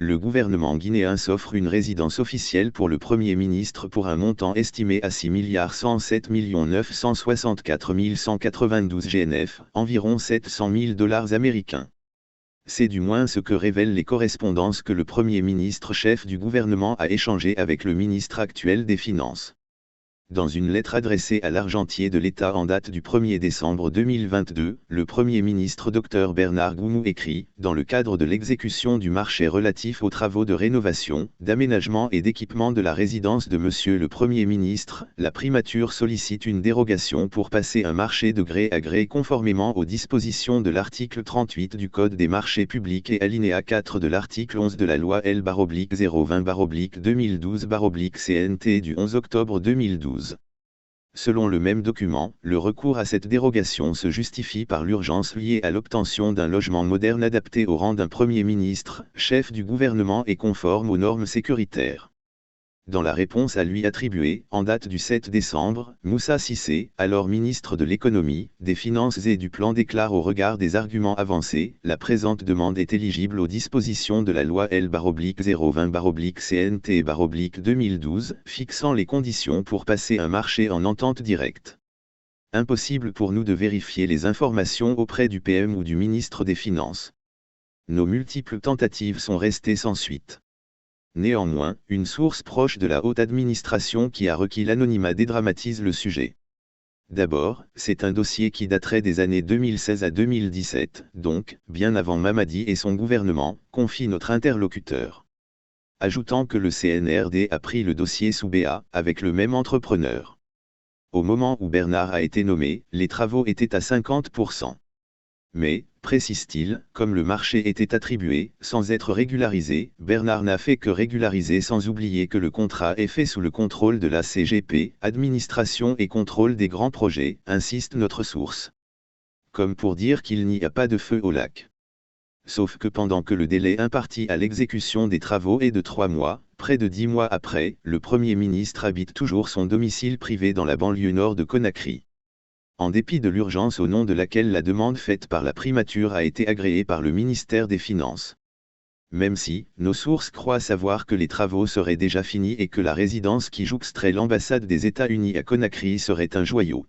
Le gouvernement guinéen s'offre une résidence officielle pour le Premier ministre pour un montant estimé à 6 107 964 192 GNF, environ 700 000 dollars américains. C'est du moins ce que révèlent les correspondances que le Premier ministre chef du gouvernement a échangées avec le ministre actuel des Finances. Dans une lettre adressée à l'argentier de l'État en date du 1er décembre 2022, le Premier ministre Dr Bernard Goumou écrit « Dans le cadre de l'exécution du marché relatif aux travaux de rénovation, d'aménagement et d'équipement de la résidence de Monsieur le Premier ministre, la primature sollicite une dérogation pour passer un marché de gré à gré conformément aux dispositions de l'article 38 du Code des marchés publics et alinéa 4 de l'article 11 de la loi L-020-2012-CNT du 11 octobre 2012. Selon le même document, le recours à cette dérogation se justifie par l'urgence liée à l'obtention d'un logement moderne adapté au rang d'un Premier ministre, chef du gouvernement et conforme aux normes sécuritaires. Dans la réponse à lui attribuée, en date du 7 décembre, Moussa Cissé, alors ministre de l'Économie, des Finances et du Plan déclare au regard des arguments avancés, la présente demande est éligible aux dispositions de la loi L-020-CNT-2012, fixant les conditions pour passer un marché en entente directe. Impossible pour nous de vérifier les informations auprès du PM ou du ministre des Finances. Nos multiples tentatives sont restées sans suite. Néanmoins, une source proche de la haute administration qui a requis l'anonymat dédramatise le sujet. D'abord, c'est un dossier qui daterait des années 2016 à 2017, donc, bien avant Mamadi et son gouvernement, confie notre interlocuteur. Ajoutant que le CNRD a pris le dossier sous BA, avec le même entrepreneur. Au moment où Bernard a été nommé, les travaux étaient à 50%. Mais, précise-t-il, comme le marché était attribué, sans être régularisé, Bernard n'a fait que régulariser sans oublier que le contrat est fait sous le contrôle de la CGP, administration et contrôle des grands projets, insiste notre source. Comme pour dire qu'il n'y a pas de feu au lac. Sauf que pendant que le délai imparti à l'exécution des travaux est de 3 mois, près de 10 mois après, le Premier ministre habite toujours son domicile privé dans la banlieue nord de Conakry. En dépit de l'urgence au nom de laquelle la demande faite par la primature a été agréée par le ministère des Finances. Même si, nos sources croient savoir que les travaux seraient déjà finis et que la résidence qui jouxterait l'ambassade des États-Unis à Conakry serait un joyau.